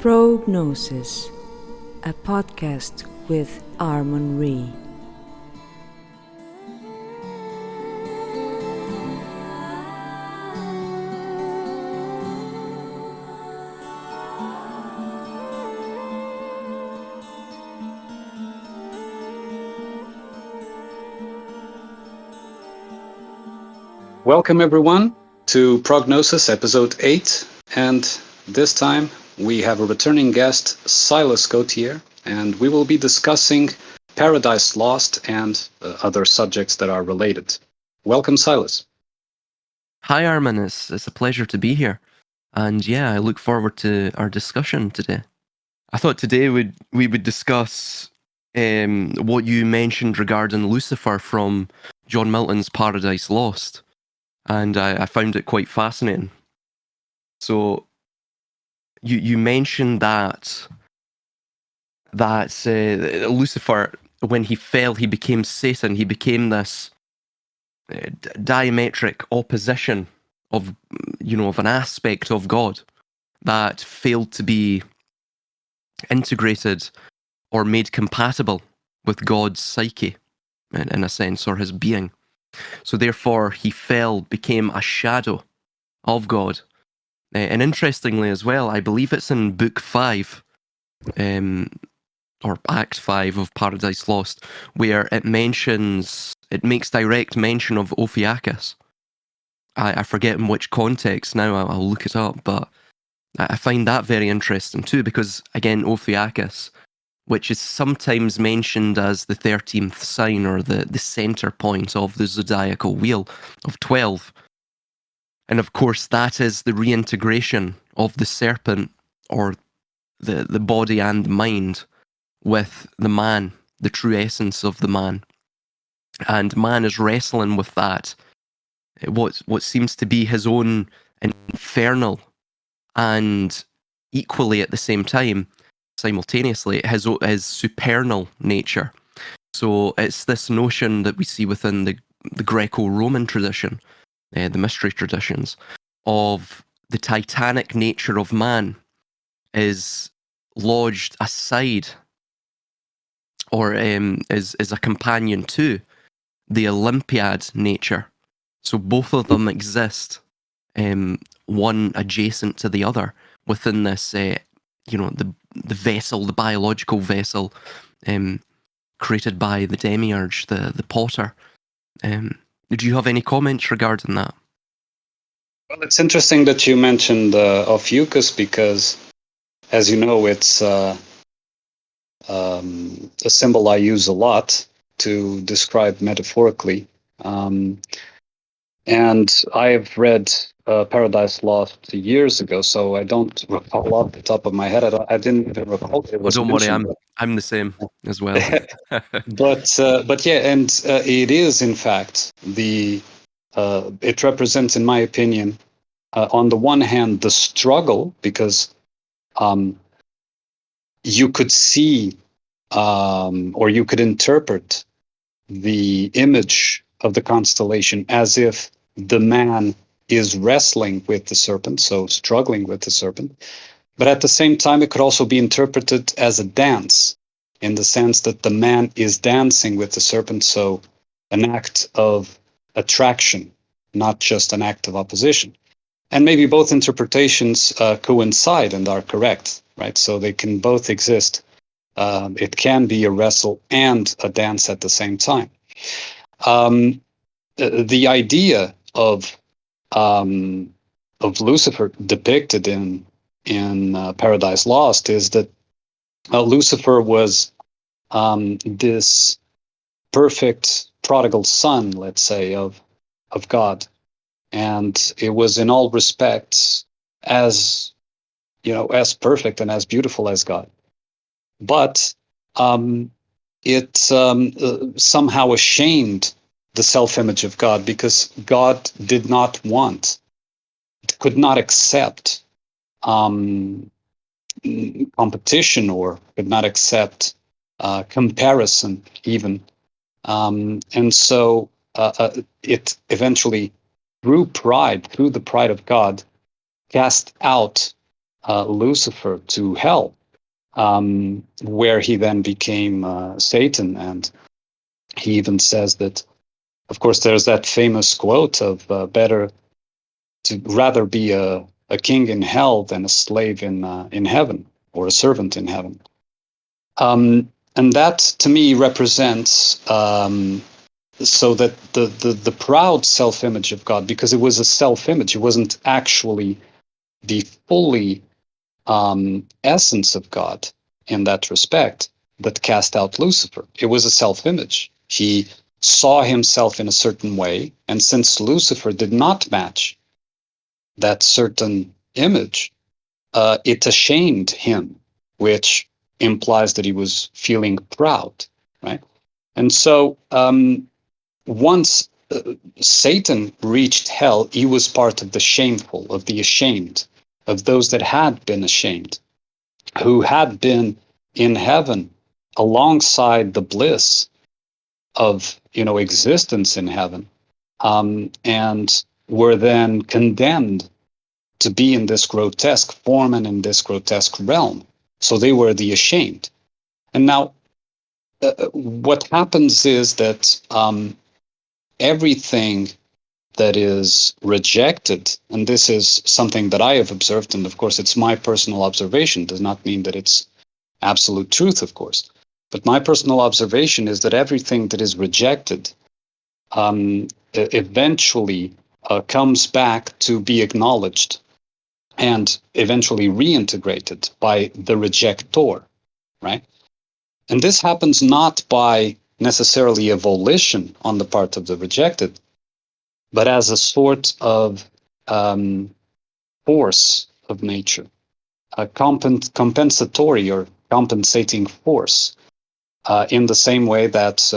Pro.Gnosis, a podcast with Àrmunn Rìgh. Welcome everyone to Pro.Gnosis episode 8, and this time we have a returning guest, Silas Gauthier, and we will be discussing Paradise Lost and other subjects that are related. Welcome, Silas. Hi, Àrmunn. It's a pleasure to be here. And yeah, I look forward to our discussion today. I thought today we would discuss what you mentioned regarding Lucifer from John Milton's Paradise Lost. And I found it quite fascinating. So you mentioned that Lucifer, when he fell, he became Satan. He became this diametric opposition of an aspect of God that failed to be integrated or made compatible with God's psyche, in a sense, or his being. So therefore, he fell, became a shadow of God. And interestingly as well, I believe it's in Book 5, or Act 5 of Paradise Lost, where it makes direct mention of Ofyukus. I forget in which context now, I'll look it up, but I find that very interesting too, because again, Ofyukus, which is sometimes mentioned as the 13th sign or the center point of the zodiacal wheel of 12. And of course, that is the reintegration of the serpent, or the body and the mind, with the man, the true essence of the man. And man is wrestling with that, what seems to be his own infernal and equally at the same time, simultaneously, his supernal nature. So it's this notion that we see within the Greco-Roman tradition, the mystery traditions, of the titanic nature of man is lodged aside, or is a companion to the Olympiad nature. So both of them exist, one adjacent to the other within this, the vessel, the biological vessel, created by the demiurge, the potter. Do you have any comments regarding that? Well, it's interesting that you mentioned Ofyukus, because, as you know, it's a symbol I use a lot to describe metaphorically. And I've read Paradise Lost years ago, so I don't recall off the top of my head. I didn't even recall it was don't worry, mentioned. I'm the same as well. But yeah, and it is in fact it represents, in my opinion, on the one hand the struggle, because you could see or you could interpret the image of the constellation as if the man is wrestling with the serpent, so struggling with the serpent. But at the same time, it could also be interpreted as a dance, in the sense that the man is dancing with the serpent, so an act of attraction, not just an act of opposition. And maybe both interpretations coincide and are correct, right? So they can both exist. It can be a wrestle and a dance at the same time. The idea of Lucifer depicted in Paradise Lost is that Lucifer was this perfect prodigal son, let's say, of God, and it was in all respects as perfect and as beautiful as God. But it somehow ashamed the self-image of God, because God did not want, could not accept competition, or could not accept comparison even. And so it eventually, through the pride of God, cast out Lucifer to hell, where he then became Satan. And he even says that, of course, there's that famous quote of better to rather be a king in hell than a slave in heaven, or a servant in heaven. And that to me represents so that the proud self-image of God, because it was a self-image, it wasn't actually the fully essence of God in that respect that cast out Lucifer. It was a self-image. He saw himself in a certain way, and since Lucifer did not match that certain image, it ashamed him, which implies that he was feeling proud, right? And so once Satan reached hell, he was part of the shameful, of the ashamed, of those that had been ashamed, who had been in heaven alongside the bliss of existence in heaven, and were then condemned to be in this grotesque form and in this grotesque realm. So they were the ashamed. And now, what happens is that everything that is rejected, and this is something that I have observed, and of course it's my personal observation, does not mean that it's absolute truth, of course. But my personal observation is that everything that is rejected eventually comes back to be acknowledged and eventually reintegrated by the rejector, right? And this happens not by necessarily a volition on the part of the rejected, but as a sort of force of nature, a compensatory or compensating force, in the same way that,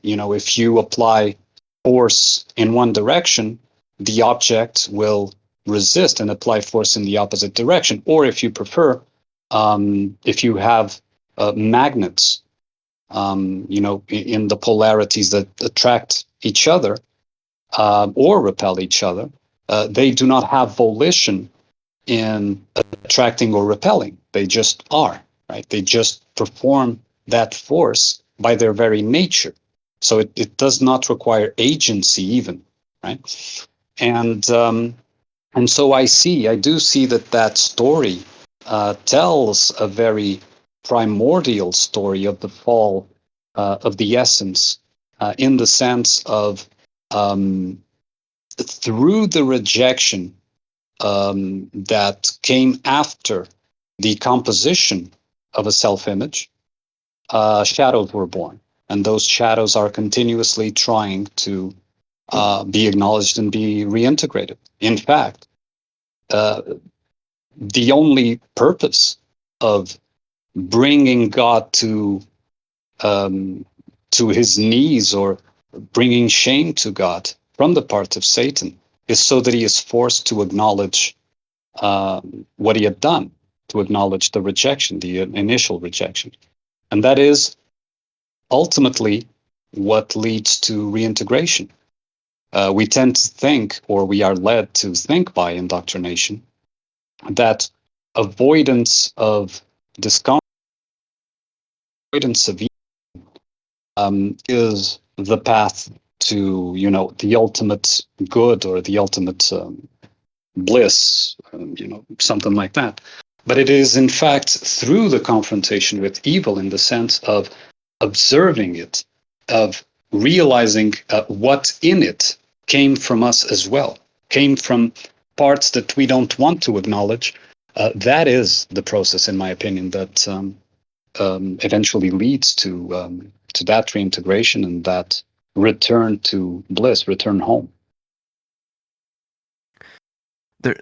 if you apply force in one direction, the object will resist and apply force in the opposite direction. Or if you prefer, if you have magnets, in the polarities that attract each other or repel each other, they do not have volition in attracting or repelling. They just are, right? They just perform that force by their very nature. So it does not require agency even, right? And so I do see that story tells a very primordial story of the fall of the essence, in the sense of through the rejection that came after the composition of a self-image, shadows were born. And those shadows are continuously trying to be acknowledged and be reintegrated. In fact, the only purpose of bringing God to his knees, or bringing shame to God from the part of Satan, is so that he is forced to acknowledge what he had done, to acknowledge the rejection, the initial rejection. And that is ultimately what leads to reintegration. We tend to think, or we are led to think by indoctrination, that avoidance of discomfort, avoidance of is the path to, the ultimate good, or the ultimate bliss, something like that. But it is, in fact, through the confrontation with evil, in the sense of observing it, of realizing what in it came from us as well, came from parts that we don't want to acknowledge. That is the process, in my opinion, that eventually leads to that reintegration and that return to bliss, return home.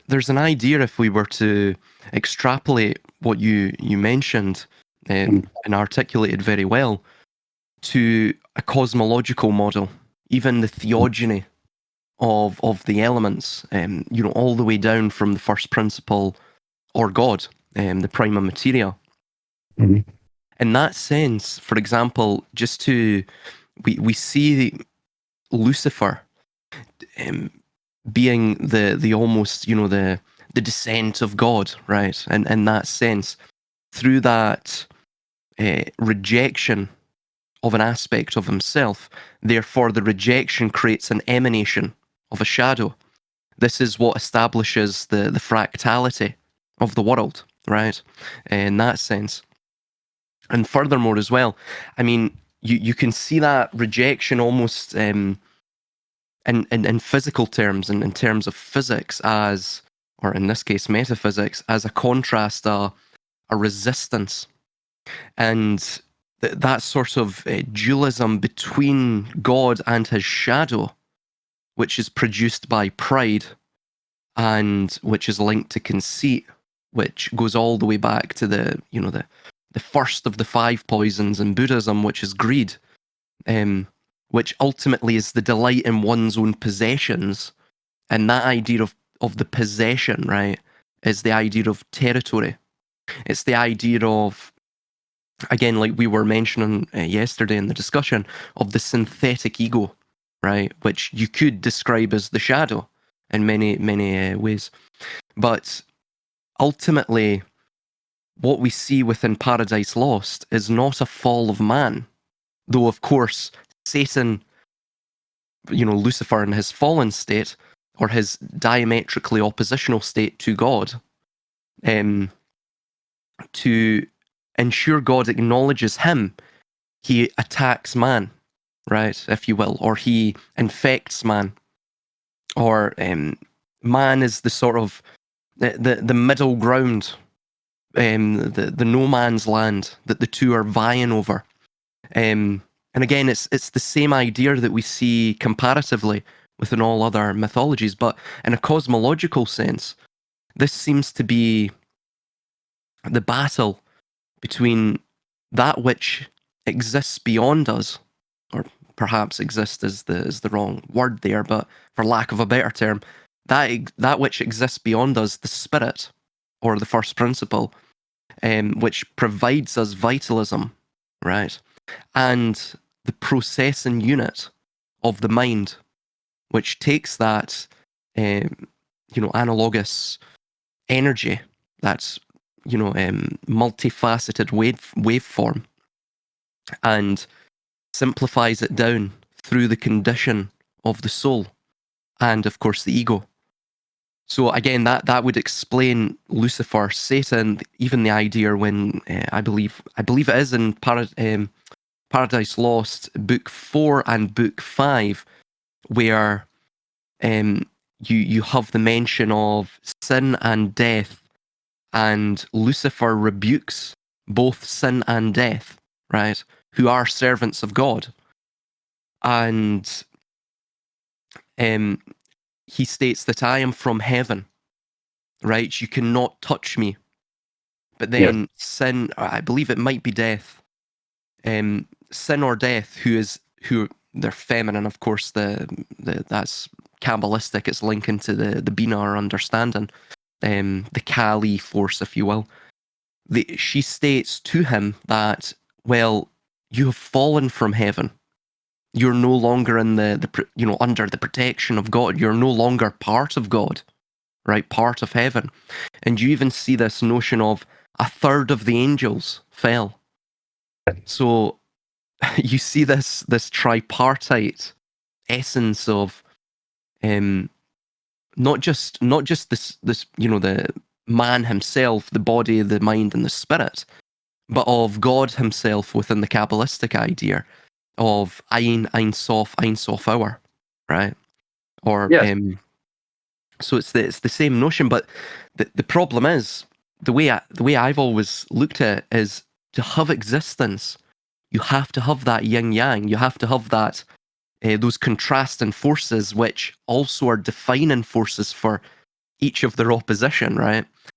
There's an idea, if we were to extrapolate what you mentioned and articulated very well, to a cosmological model, even the theogony of the elements, all the way down from the first principle, or God, the prima materia. Mm-hmm. In that sense, for example, we see Lucifer being the almost, the the descent of God, right? And in that sense, through that rejection of an aspect of himself, therefore the rejection creates an emanation of a shadow. This is what establishes the fractality of the world, right? In that sense. And furthermore as well, I mean, you can see that rejection almost in physical terms, and in terms of physics as, or in this case metaphysics, as a contrast, a resistance. And that sort of dualism between God and his shadow, which is produced by pride and which is linked to conceit, which goes all the way back to the first of the 5 poisons in Buddhism, which is greed, which ultimately is the delight in one's own possessions. And that idea of the possession, right, is the idea of territory. It's the idea of, again, like we were mentioning yesterday in the discussion, of the synthetic ego, right, which you could describe as the shadow in many, many ways. But ultimately, what we see within Paradise Lost is not a fall of man, though, of course, Satan, Lucifer in his fallen state, or his diametrically oppositional state to God, to ensure God acknowledges him, he attacks man, right, if you will, or he infects man, or man is the sort of the middle ground, the no man's land that the two are vying over. And again, it's the same idea that we see comparatively within all other mythologies, but in a cosmological sense, this seems to be the battle between that which exists beyond us, or perhaps exist is the wrong word there, but for lack of a better term, that which exists beyond us, the spirit, or the first principle, which provides us vitalism, right? And the processing unit of the mind, which takes that, analogous energy, that's, multifaceted waveform, and simplifies it down through the condition of the soul and, of course, the ego. So again, that would explain Lucifer, Satan, even the idea when I believe it is in Paradise Lost, Book 4 and Book 5, where you have the mention of sin and death, and Lucifer rebukes both sin and death, right, who are servants of God. And he states that I am from heaven, right? You cannot touch me. But then sin, I believe it might be death, sin or death, who they're feminine, of course. That's Kabbalistic. It's linking to the Bina, or understanding, the Kali force, if you will. She states to him that, well, you have fallen from heaven. You're no longer in under the protection of God. You're no longer part of God, right? Part of heaven. And you even see this notion of a third of the angels fell. So you see this tripartite essence of not just this the man himself, the body, the mind, and the spirit, but of God himself within the Kabbalistic idea of Ein Sof, Ein Sof Hour, right? Or so it's the same notion, but the problem is the way I've always looked at it is, to have existence, you have to have that yin yang. You have to have that those contrasting forces, which also are defining forces for each of their opposition, right?